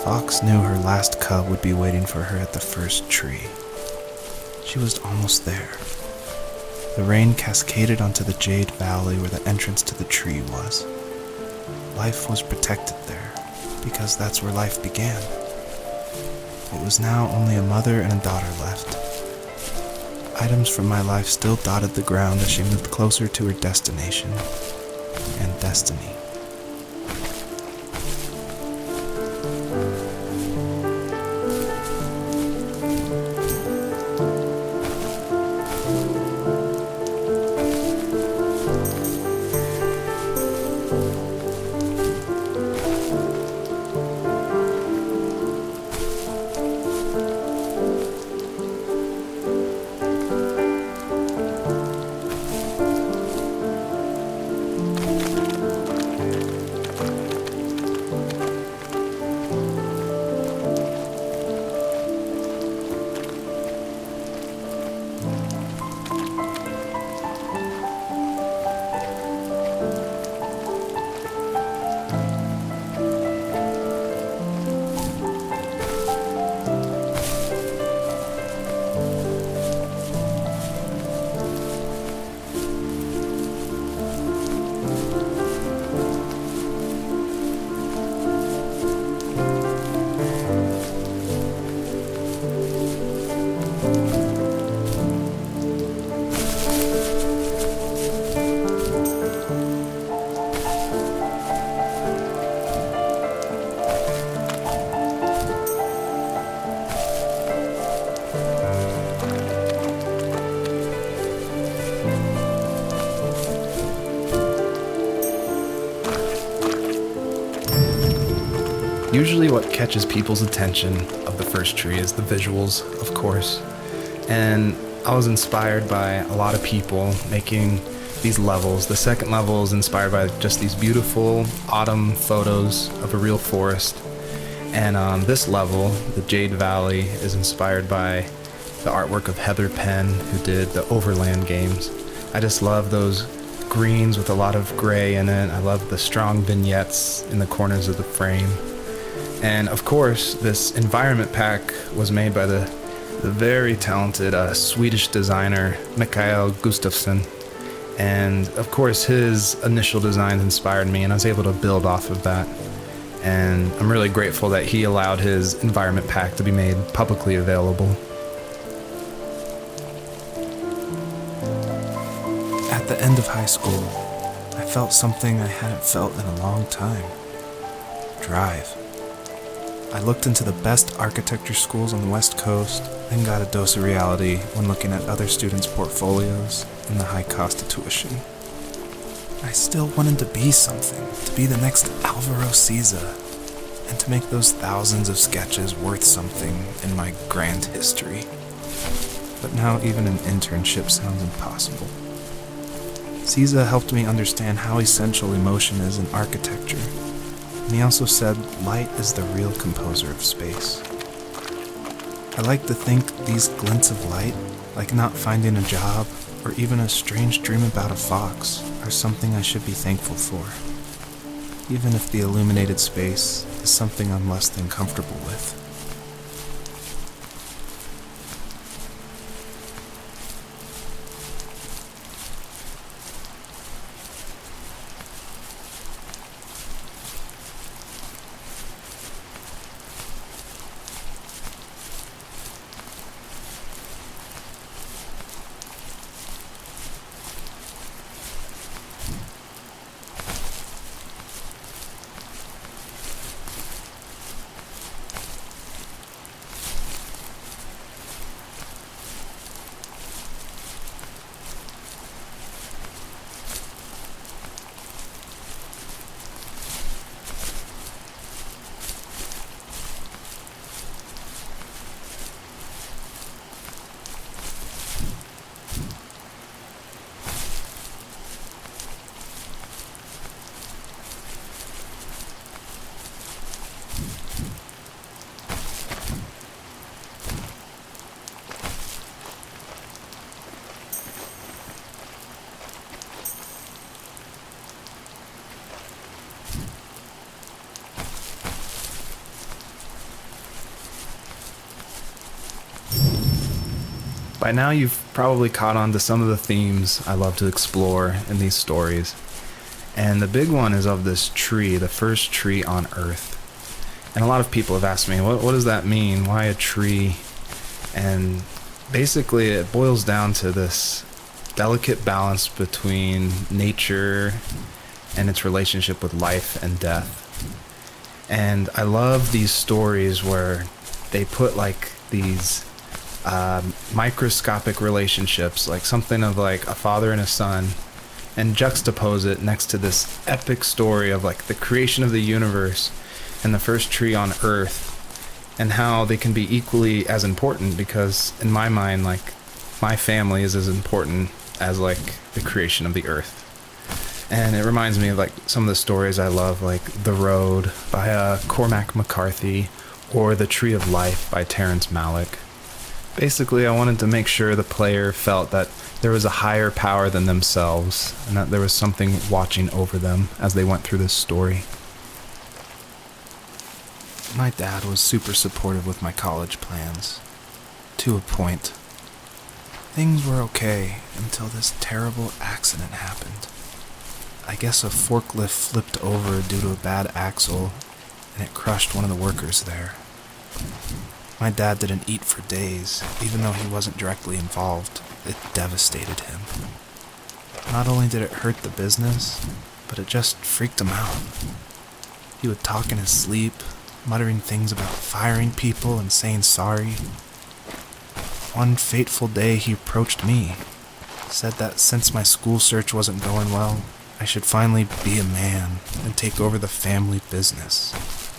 Fox knew her last cub would be waiting for her at the first tree. She was almost there. The rain cascaded onto the Jade Valley where the entrance to the tree was. Life was protected there, because that's where life began. It was now only a mother and a daughter left. Items from my life still dotted the ground as she moved closer to her destination and destiny. Usually what catches people's attention of the first tree is the visuals, of course. And I was inspired by a lot of people making these levels. The second level is inspired by just these beautiful autumn photos of a real forest. And this level, the Jade Valley, is inspired by the artwork of Heather Penn, who did the Overland games. I just love those greens with a lot of gray in it. I love the strong vignettes in the corners of the frame. And of course, this environment pack was made by the very talented Swedish designer Mikael Gustafsson. And of course, his initial designs inspired me, and I was able to build off of that. And I'm really grateful that he allowed his environment pack to be made publicly available. At the end of high school, I felt something I hadn't felt in a long time. Drive. I looked into the best architecture schools on the West Coast and got a dose of reality when looking at other students' portfolios and the high cost of tuition. I still wanted to be something, to be the next Alvaro Siza, and to make those thousands of sketches worth something in my grand history. But now even an internship sounds impossible. Siza helped me understand how essential emotion is in architecture. And he also said light is the real composer of space. I like to think these glints of light, like not finding a job or even a strange dream about a fox, are something I should be thankful for, even if the illuminated space is something I'm less than comfortable with. By now, you've probably caught on to some of the themes I love to explore in these stories. And the big one is of this tree, the first tree on Earth. And a lot of people have asked me, what does that mean? Why a tree? And basically, it boils down to this delicate balance between nature and its relationship with life and death. And I love these stories where they put like these microscopic relationships, like something of like a father and a son, and juxtapose it next to this epic story of like the creation of the universe and the first tree on Earth, and how they can be equally as important, because in my mind, like, my family is as important as like the creation of the Earth. And it reminds me of like some of the stories I love, like The Road by Cormac McCarthy, or The Tree of Life by Terrence Malick. Basically, I wanted to make sure the player felt that there was a higher power than themselves, and that there was something watching over them as they went through this story. My dad was super supportive with my college plans, to a point. Things were okay until this terrible accident happened. I guess a forklift flipped over due to a bad axle, and it crushed one of the workers there. My dad didn't eat for days, even though he wasn't directly involved. It devastated him. Not only did it hurt the business, but it just freaked him out. He would talk in his sleep, muttering things about firing people and saying sorry. One fateful day, he approached me, said that since my school search wasn't going well, I should finally be a man and take over the family business.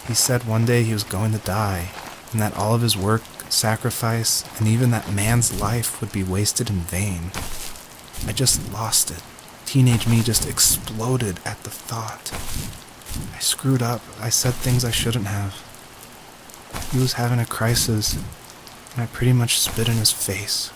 He said one day he was going to die, and that all of his work, sacrifice, and even that man's life would be wasted in vain. I just lost it. Teenage me just exploded at the thought. I screwed up. I said things I shouldn't have. He was having a crisis, and I pretty much spit in his face.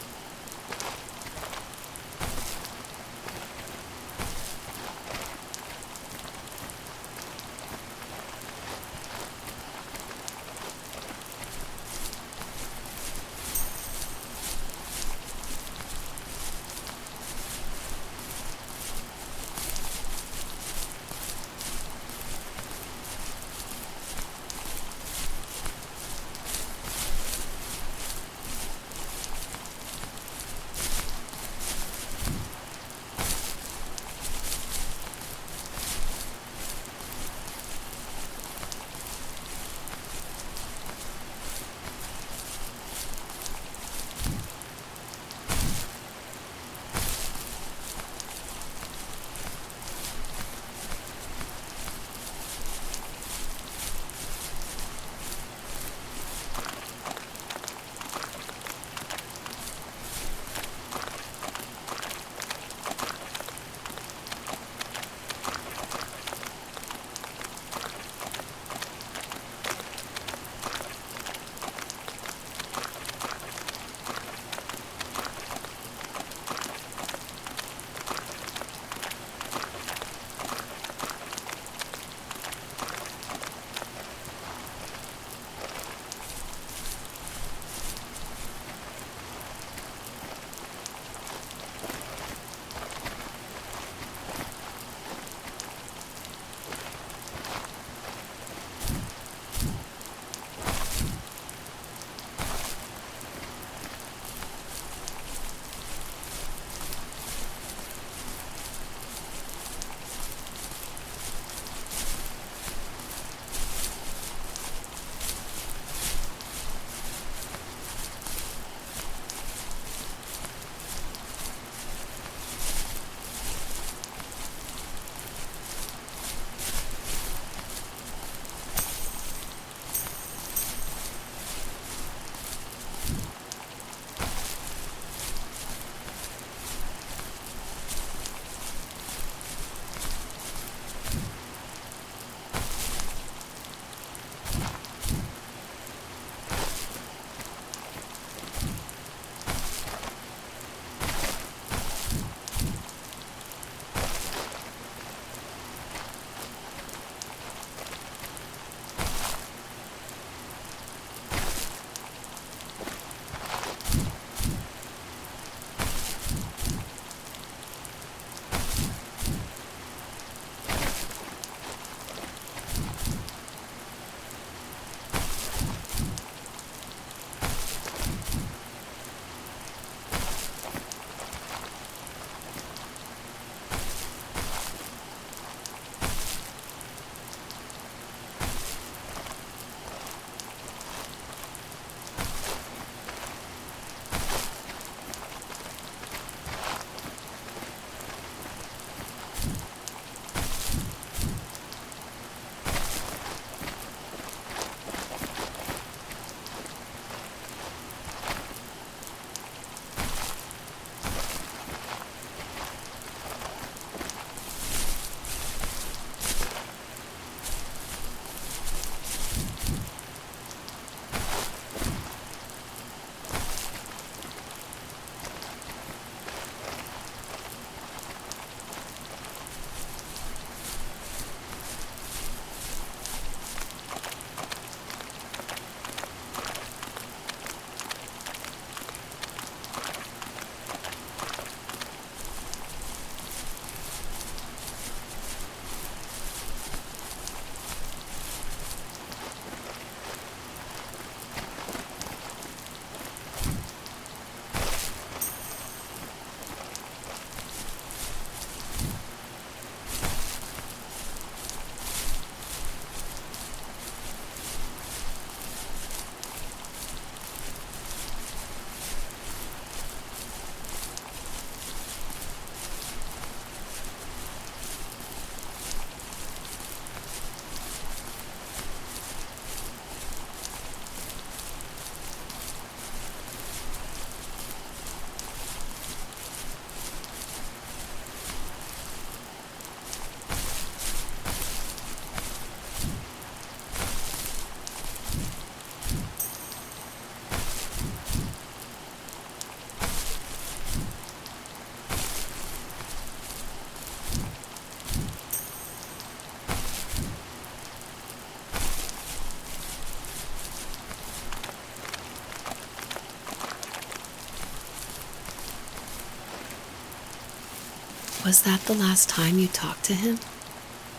Was that the last time you talked to him?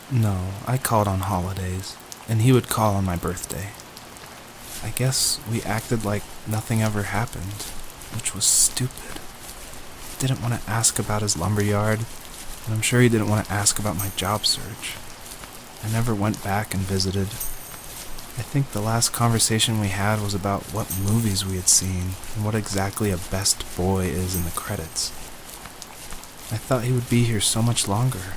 No, I called on holidays, and he would call on my birthday. I guess we acted like nothing ever happened, which was stupid. Didn't want to ask about his lumberyard, and I'm sure he didn't want to ask about my job search. I never went back and visited. I think the last conversation we had was about what movies we had seen and what exactly a best boy is in the credits. I thought he would be here so much longer.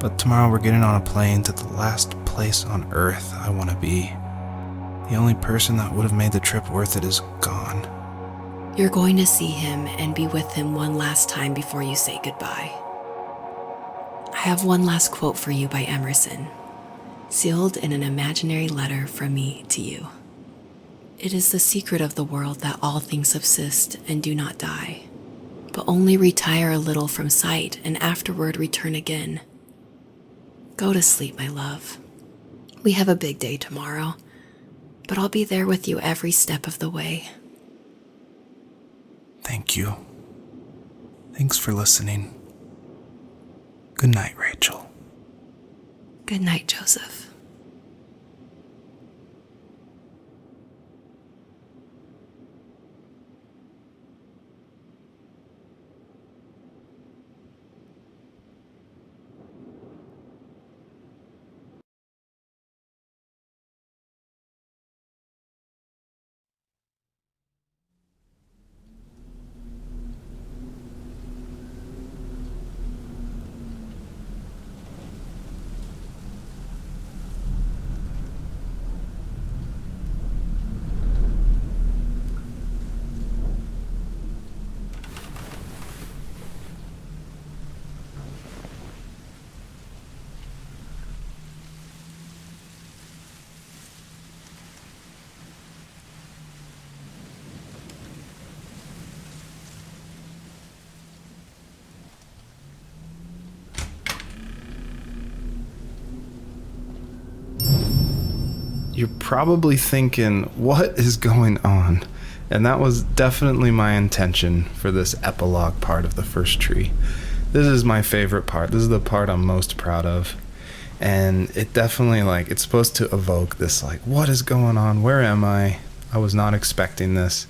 But tomorrow we're getting on a plane to the last place on Earth I want to be. The only person that would have made the trip worth it is gone. You're going to see him and be with him one last time before you say goodbye. I have one last quote for you by Emerson, sealed in an imaginary letter from me to you. It is the secret of the world that all things subsist and do not die, but only retire a little from sight and afterward return again. Go to sleep, my love. We have a big day tomorrow, but I'll be there with you every step of the way. Thank you. Thanks for listening. Good night, Rachel. Good night, Joseph. You're probably thinking, what is going on? And that was definitely my intention for this epilogue part of the first tree. This is my favorite part. This is the part I'm most proud of. And it definitely, it's supposed to evoke this, what is going on? Where am I? I was not expecting this.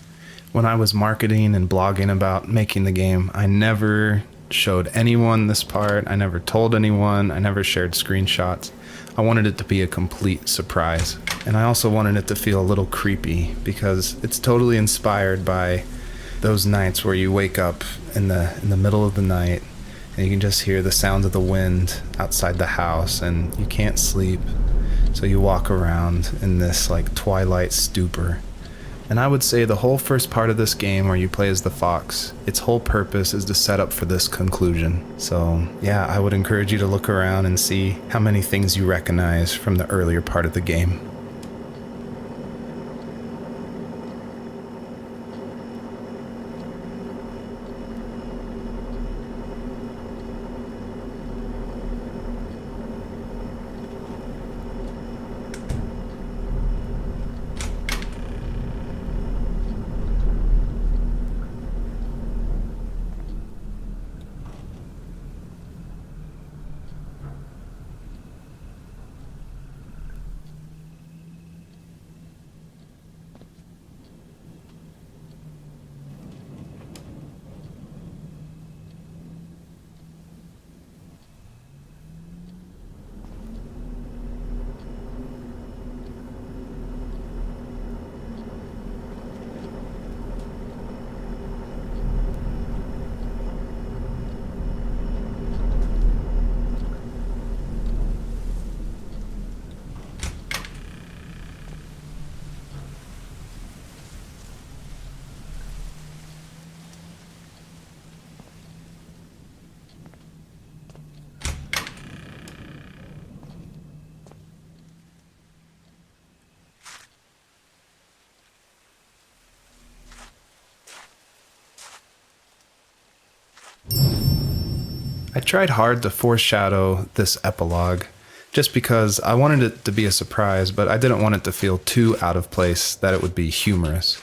When I was marketing and blogging about making the game, I never showed anyone this part. I never told anyone. I never shared screenshots. I wanted it to be a complete surprise. And I also wanted it to feel a little creepy because it's totally inspired by those nights where you wake up in the middle of the night and you can just hear the sounds of the wind outside the house and you can't sleep. So you walk around in this twilight stupor. And I would say the whole first part of this game where you play as the fox, its whole purpose is to set up for this conclusion. So yeah, I would encourage you to look around and see how many things you recognize from the earlier part of the game. I tried hard to foreshadow this epilogue just because I wanted it to be a surprise, but I didn't want it to feel too out of place that it would be humorous.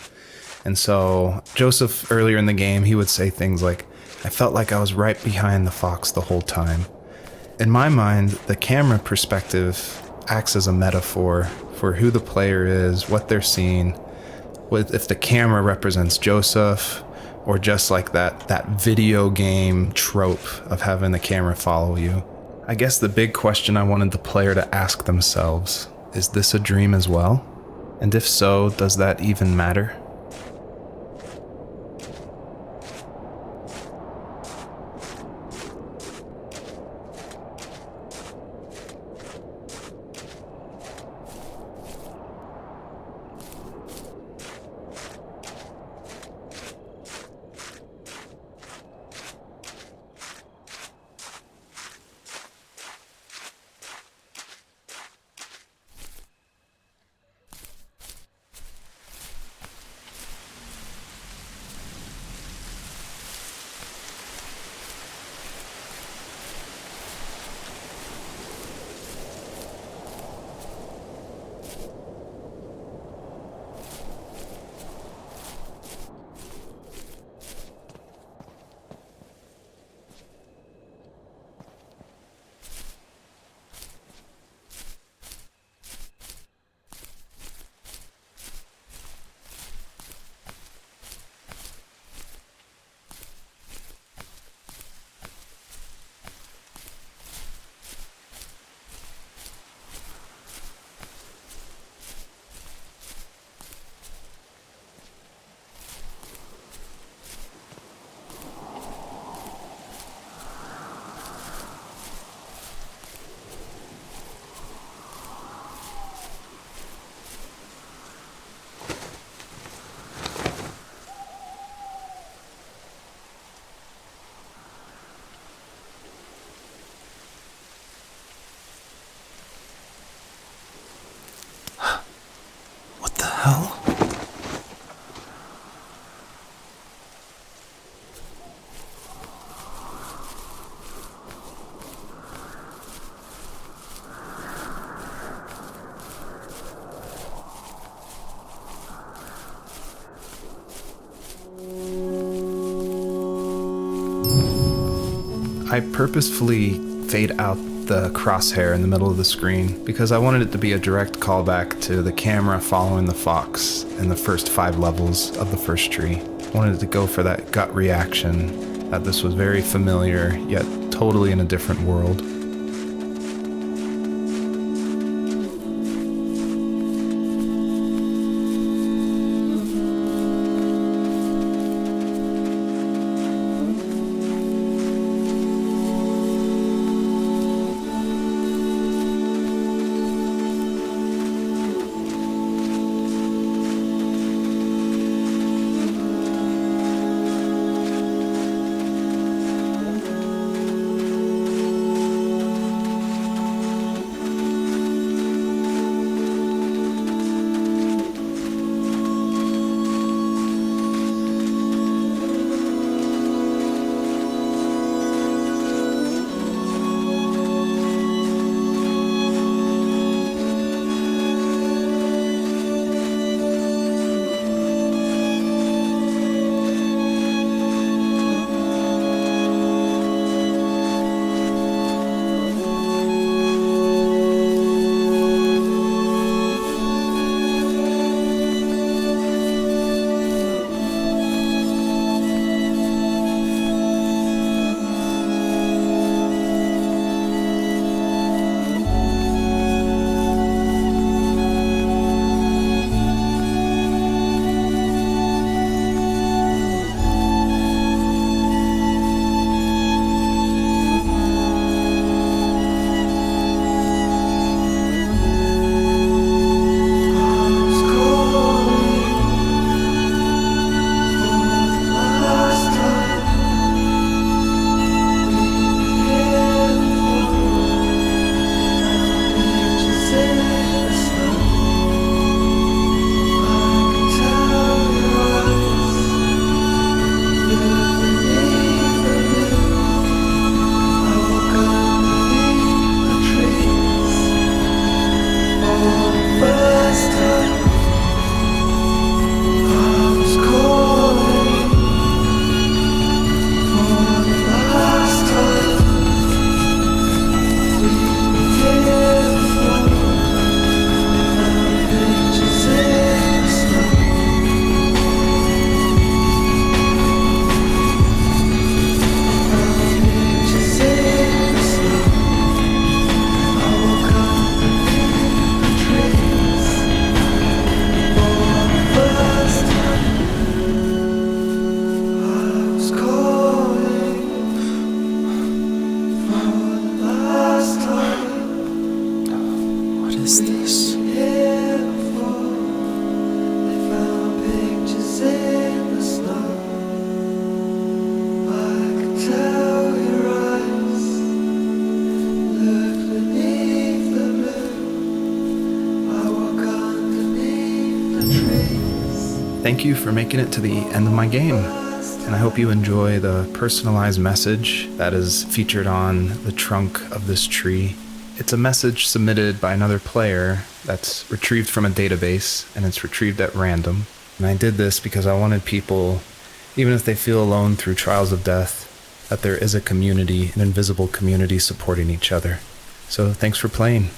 And so Joseph, earlier in the game, he would say things like, I felt like I was right behind the fox the whole time. In my mind, the camera perspective acts as a metaphor for who the player is, what they're seeing, if the camera represents Joseph, or just that video game trope of having the camera follow you. I guess the big question I wanted the player to ask themselves, is this a dream as well? And if so, does that even matter? I purposefully fade out the crosshair in the middle of the screen because I wanted it to be a direct callback to the camera following the fox in the first 5 levels of the first tree. I wanted it to go for that gut reaction that this was very familiar, yet totally in a different world. Thank you for making it to the end of my game, and I hope you enjoy the personalized message that is featured on the trunk of this tree. It's a message submitted by another player that's retrieved from a database, and it's retrieved at random. And I did this because I wanted people, even if they feel alone through trials of death, that there is a community, an invisible community supporting each other. So thanks for playing.